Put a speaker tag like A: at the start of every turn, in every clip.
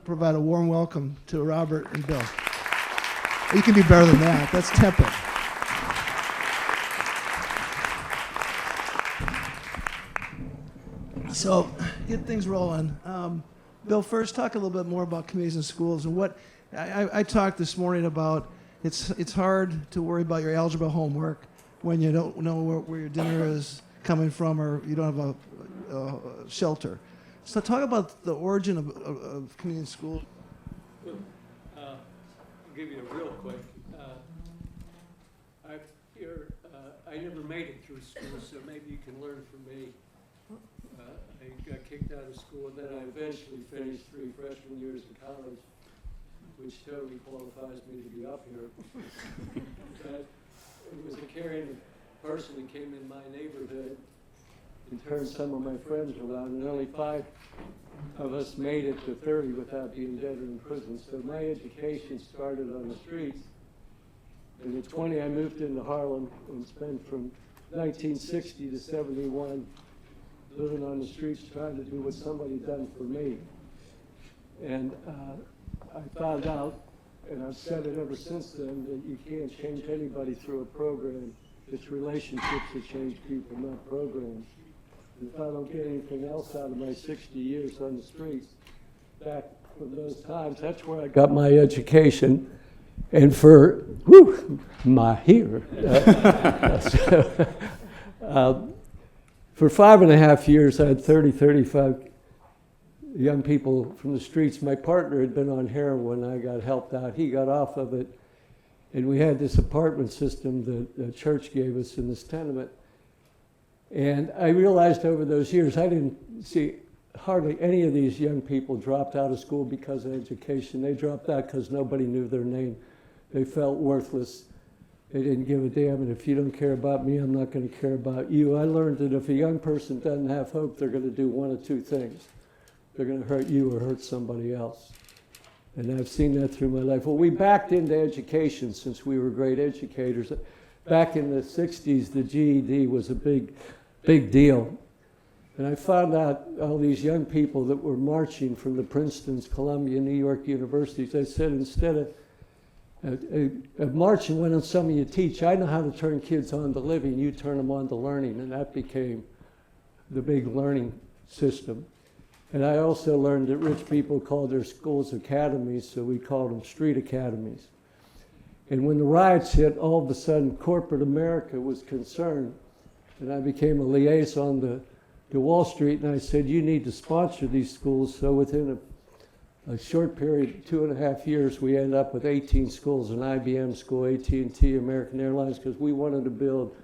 A: provide a warm welcome to Robert and Bill. You can be better than that. That's tepid. So, get things rolling. Bill, first talk a little bit more about committees and schools and what I talked this morning about. It's hard to worry about your algebra homework when you don't know where your dinner is coming from or you don't have a shelter. So talk about the origin of community and school.
B: Well, I'll give you a real quick. I never made it through school, so maybe you can learn from me. I got kicked out of school, and then I eventually finished 3 freshman years of college, which totally qualifies me to be up here. But it was a caring person who came in my neighborhood and turned some of my friends around, and only 5 of us made it to 30 without being dead or in prison. So my education started on the streets. And at 20, I moved into Harlem and spent from 1960 to 71 living on the streets trying to do what somebody done for me. And I found out, and I've said it ever since then, that you can't change anybody through a program. It's relationships that change people, not programs. And if I don't get anything else out of my 60 years on the streets, back from those times, that's where I got my education. And for, my here. For 5.5 years, I had 35 young people from the streets. My partner had been on heroin. I got helped out. He got off of it. And we had this apartment system that the church gave us in this tenement. And I realized over those years, I didn't see hardly any of these young people dropped out of school because of education. They dropped out because nobody knew their name. They felt worthless. They didn't give a damn, and if you don't care about me, I'm not going to care about you. I learned that if a young person doesn't have hope, they're going to do one of 2 things. They're going to hurt you or hurt somebody else. And I've seen that through my life. Well, we backed into education since we were great educators. Back in the 60s, the GED was a big deal. And I found out all these young people that were marching from the Princetons, Columbia, New York universities. I said, instead of marching, why don't some of you teach? I know how to turn kids on to living, you turn them on to learning. And that became the big learning system. And I also learned that rich people called their schools academies, so we called them street academies. And when the riots hit, all of a sudden corporate America was concerned. And I became a liaison to Wall Street, and I said, you need to sponsor these schools. So within a short period, 2.5 years, we ended up with 18 schools, an IBM school, AT&T, American Airlines, because we wanted to build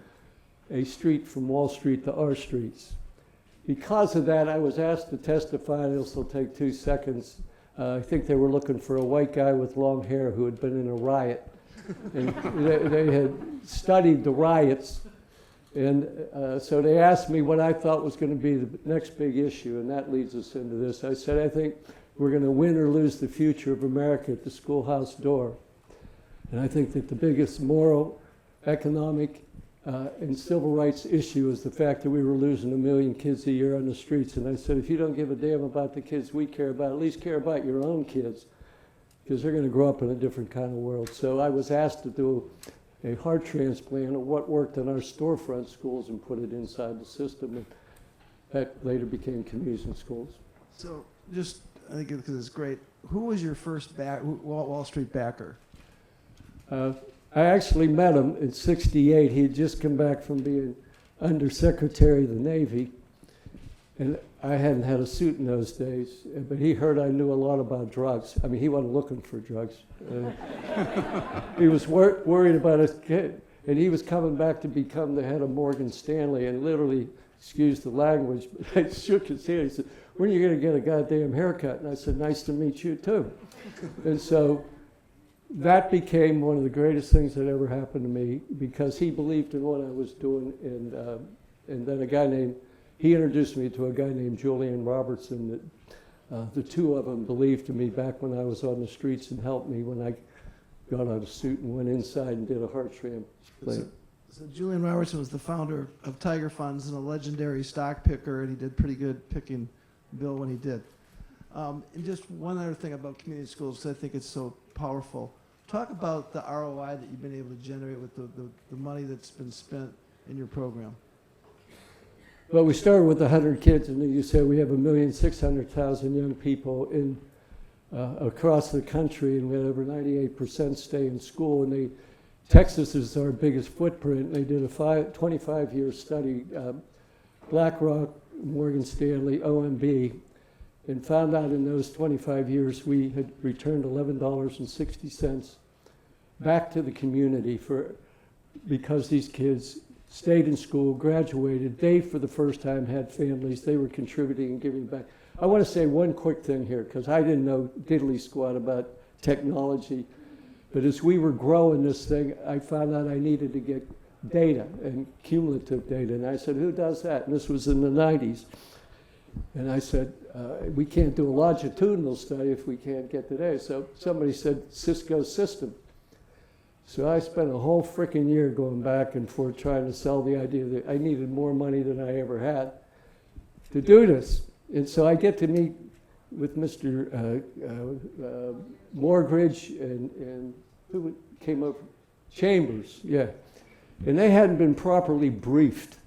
B: a street from Wall Street to our streets. Because of that, I was asked to testify. This will take 2 seconds. I think they were looking for a white guy with long hair who had been in a riot. And they had studied the riots. And so they asked me what I thought was going to be the next big issue, and that leads us into this. I said, I think we're going to win or lose the future of America at the schoolhouse door. And I think that the biggest moral, economic, and civil rights issue is the fact that we were losing 1 million kids a year on the streets. And I said, if you don't give a damn about the kids we care about, at least care about your own kids, because they're going to grow up in a different kind of world. So I was asked to do a heart transplant of what worked in our storefront schools and put it inside the system. And that later became communities and schools.
A: So just, I think because it's great, who was your first Wall Street backer?
B: I actually met him in '68. He had just come back from being Undersecretary of the Navy. And I hadn't had a suit in those days, but he heard I knew a lot about drugs. I mean, he wasn't looking for drugs. He was worried about his kid, and he was coming back to become the head of Morgan Stanley, and literally, excuse the language, but I shook his hand. He said, when are you going to get a goddamn haircut? And I said, nice to meet you too. And so that became one of the greatest things that ever happened to me, because he believed in what I was doing, and then he introduced me to a guy named Julian Robertson that the 2 of them believed in me back when I was on the streets and helped me when I got out of suit and went inside and did a heart transplant.
A: So Julian Robertson was the founder of Tiger Funds and a legendary stock picker, and he did pretty good picking Bill when he did. And just one other thing about community schools, 'cause I think it's so powerful. Talk about the ROI that you've been able to generate with the money that's been spent in your program.
B: Well, we started with 100 kids, and you said we have 1,600,000 young people in across the country, and we had over 98% stay in school. And Texas is our biggest footprint. They did a 25-year study, BlackRock, Morgan Stanley, OMB, and found out in those 25 years we had returned $11.60 back to the community because these kids stayed in school, graduated. They, for the first time, had families. They were contributing and giving back. I want to say one quick thing here, because I didn't know diddly squat about technology. But as we were growing this thing, I found out I needed to get data and cumulative data. And I said, who does that? And this was in the 90s. And I said, we can't do a longitudinal study if we can't get today. So somebody said, Cisco system. So I spent a whole frickin' year going back and forth trying to sell the idea that I needed more money than I ever had to do this. And so I get to meet with Mr. Morgridge and who came up? Chambers, yeah. And they hadn't been properly briefed.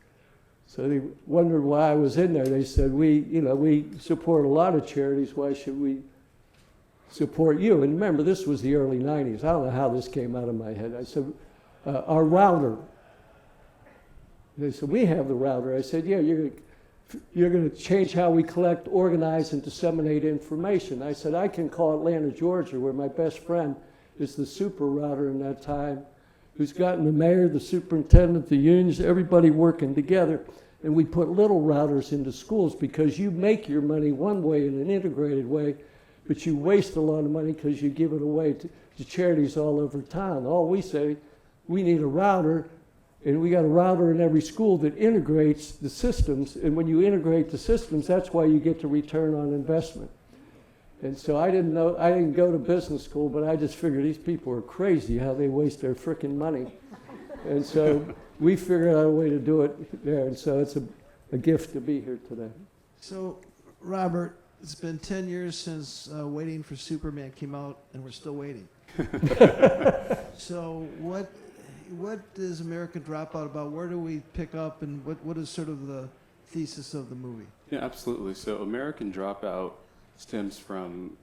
B: So they wondered why I was in there. They said, we support a lot of charities. Why should we support you? And remember, this was the early 90s. I don't know how this came out of my head. I said, our router. They said, we have the router. I said, yeah, you're going to change how we collect, organize, and disseminate information. I said, I can call Atlanta, Georgia, where my best friend is the super router in that time, who's gotten the mayor, the superintendent, the unions, everybody working together. And we put little routers into schools because you make your money one way in an integrated way, but you waste a lot of money because you give it away to charities all over town. All we say, we need a router, and we got a router in every school that integrates the systems. And when you integrate the systems, that's why you get the return on investment. And so I didn't go to business school, but I just figured these people are crazy how they waste their frickin' money. And so we figured out a way to do it there. And so it's a gift to be here today.
A: So, Robert, it's been 10 years since Waiting for Superman came out, and we're still waiting. So what is American Dropout about? Where do we pick up, and what is sort of the thesis of the movie?
C: Yeah, absolutely. So American Dropout stems from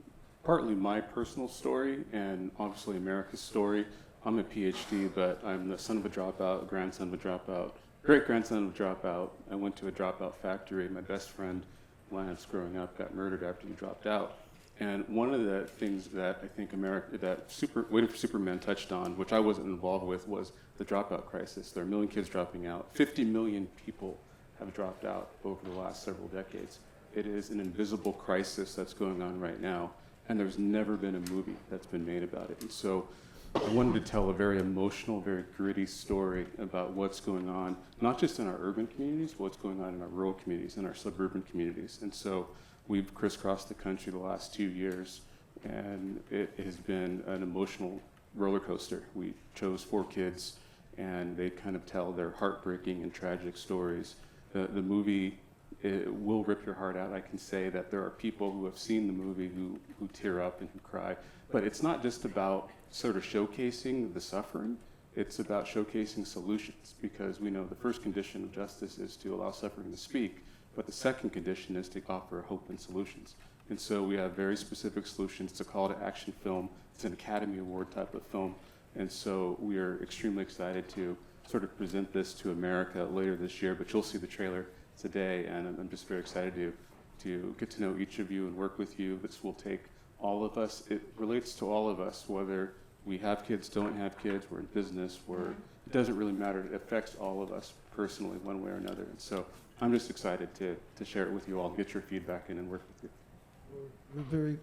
C: partly my personal story and obviously America's story. I'm a PhD, but I'm the son of a dropout, grandson of a dropout, great-grandson of a dropout. I went to a dropout factory. My best friend, Lance, growing up, got murdered after he dropped out. And one of the things that I think Waiting for Superman touched on, which I wasn't involved with, was the dropout crisis. There are 1 million kids dropping out. 50 million people have dropped out over the last several decades. It is an invisible crisis that's going on right now, and there's never been a movie that's been made about it. And so I wanted to tell a very emotional, very gritty story about what's going on, not just in our urban communities, but what's going on in our rural communities, in our suburban communities. And so we've crisscrossed the country the last 2 years, and it has been an emotional roller coaster. We chose 4 kids, and they kind of tell their heartbreaking and tragic stories. The movie, it will rip your heart out. I can say that there are people who have seen the movie who tear up and who cry. But it's not just about sort of showcasing the suffering. It's about showcasing solutions, because we know the first condition of justice is to allow suffering to speak, but the second condition is to offer hope and solutions. And so we have very specific solutions. It's a call to action film. It's an Academy Award type of film. And so we are extremely excited to sort of present this to America later this year, but you'll see the trailer today, and I'm just very excited to get to know each of you and work with you. This will take all of us. It relates to all of us, whether we have kids, don't have kids, we're in business, it doesn't really matter. It affects all of us personally, one way or another. And so I'm just excited to share it with you all, get your feedback in, and work with you.
A: We're very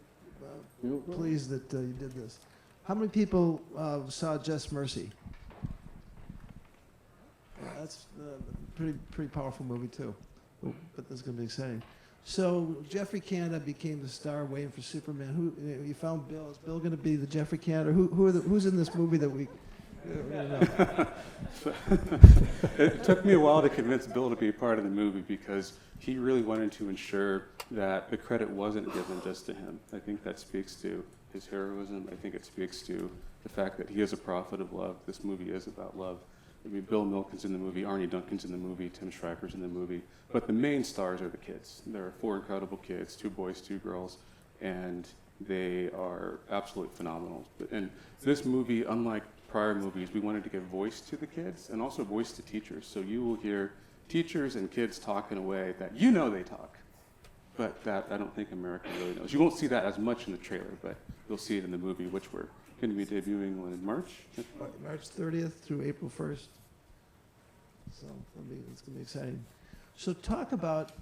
A: pleased that you did this. How many people saw Just Mercy? Yeah, that's a pretty powerful movie too, but that's going to be exciting. So Jeffrey Canada became the star Waiting for Superman. You found Bill. Is Bill going to be the Jeffrey Canada? Who's in this movie that we
C: It took me a while to convince Bill to be a part of the movie because he really wanted to ensure that the credit wasn't given just to him. I think that speaks to his heroism. I think it speaks to the fact that he is a prophet of love. This movie is about love. I mean, Bill Milliken's in the movie, Arnie Duncan's in the movie, Tim Stryker's in the movie, but the main stars are the kids. There are 4 incredible kids, 2 boys, 2 girls, and they are absolutely phenomenal. And this movie, unlike prior movies, we wanted to give voice to the kids and also voice to teachers. So you will hear teachers and kids talk in a way that you know they talk, but that I don't think America really knows. You won't see that as much in the trailer, but you'll see it in the movie, which we're going to be debuting in March.
A: March 30th through April 1st. So it's going to be exciting. So talk about,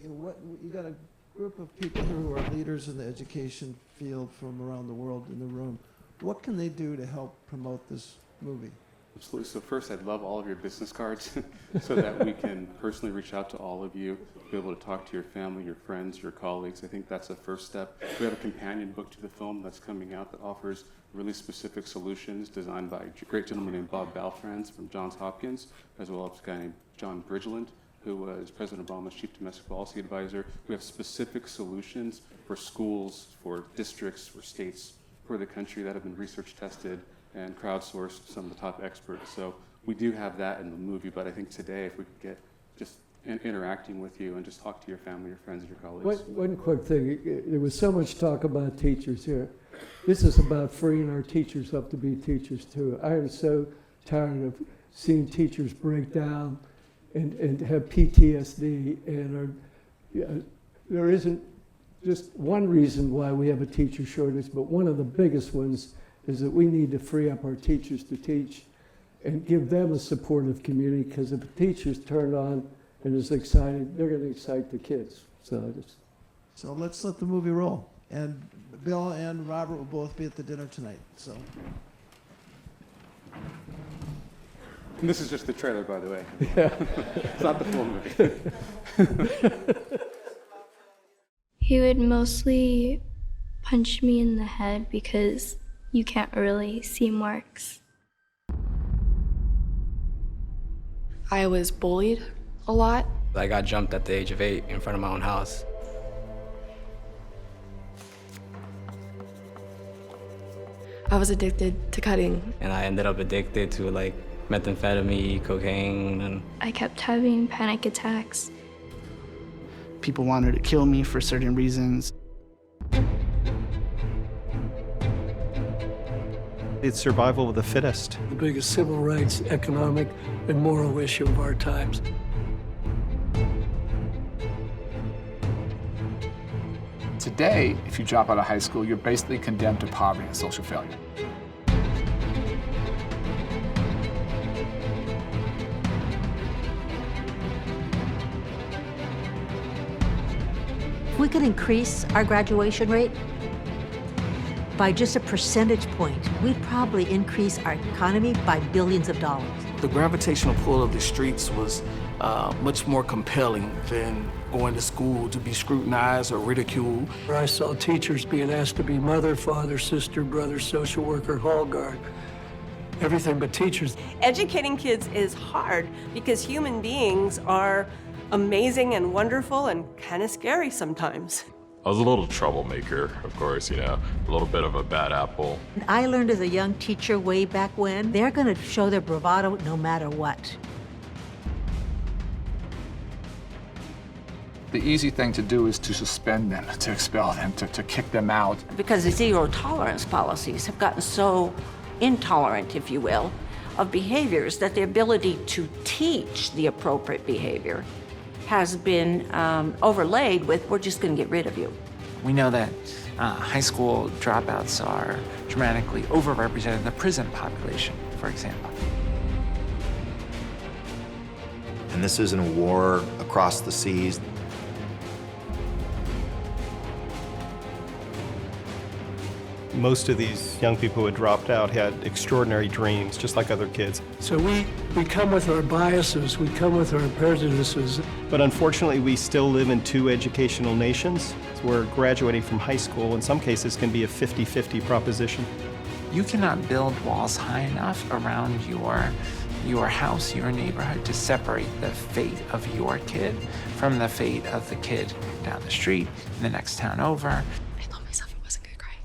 A: what you got a group of people here who are leaders in the education field from around the world in the room. What can they do to help promote this movie?
C: Absolutely. So first, I'd love all of your business cards so that we can personally reach out to all of you, be able to talk to your family, your friends, your colleagues. I think that's the first step. We have a companion book to the film that's coming out that offers really specific solutions designed by a great gentleman named Bob Balfrans from Johns Hopkins, as well as a guy named John Bridgeland, who was President Obama's chief domestic policy advisor. We have specific solutions for schools, for districts, for states, for the country that have been research tested and crowdsourced some of the top experts. So we do have that in the movie, but I think today if we could get just interacting with you and just talk to your family, your friends, and your colleagues.
B: One quick thing, there was so much talk about teachers here. This is about freeing our teachers up to be teachers too. I am so tired of seeing teachers break down and have PTSD, and there isn't just one reason why we have a teacher shortage, but one of the biggest ones is that we need to free up our teachers to teach and give them a supportive community, because if a teacher's turned on and is excited, they're going to excite the kids. So
A: let's let the movie roll. And Bill and Robert will both be at the dinner tonight. So.
C: And this is just the trailer, by the way. Yeah. It's not the full movie.
D: He would mostly punch me in the head because you can't really see marks.
E: I was bullied a lot.
F: I got jumped at the age of 8 in front of my own house.
E: I was addicted to cutting.
F: And I ended up addicted to like methamphetamine, cocaine, and
D: I kept having panic attacks.
G: People wanted to kill me for certain reasons.
H: It's survival of the fittest.
B: the biggest civil rights, economic, and moral issue of our times.
I: Today, if you drop out of high school, you're basically condemned to poverty and social failure.
J: If we could increase our graduation rate by just a percentage point, we'd probably increase our economy by billions of dollars.
K: The gravitational pull of the streets was much more compelling than going to school to be scrutinized or ridiculed.
B: I saw teachers being asked to be mother, father, sister, brother, social worker, hall guard, everything but teachers.
L: Educating kids is hard because human beings are amazing and wonderful and kind of scary sometimes.
M: I was a little troublemaker, of course, a little bit of a bad apple.
J: I learned as a young teacher way back when, they're going to show their bravado no matter what.
I: The easy thing to do is to suspend them, to expel them, to kick them out.
N: Because the zero tolerance policies have gotten so intolerant, if you will, of behaviors that the ability to teach the appropriate behavior has been overlaid with, we're just going to get rid of you.
O: We know that high school dropouts are dramatically overrepresented in the prison population, for example.
P: And this isn't a war across the seas.
H: Most of these young people who had dropped out had extraordinary dreams, just like other kids.
B: So we come with our biases, we come with our prejudices.
H: But unfortunately, we still live in two educational nations where graduating from high school, in some cases, can be a 50-50 proposition.
O: You cannot build walls high enough around your house, your neighborhood, to separate the fate of your kid from the fate of the kid down the street, in the next town over.
E: I told myself I wasn't gonna cry.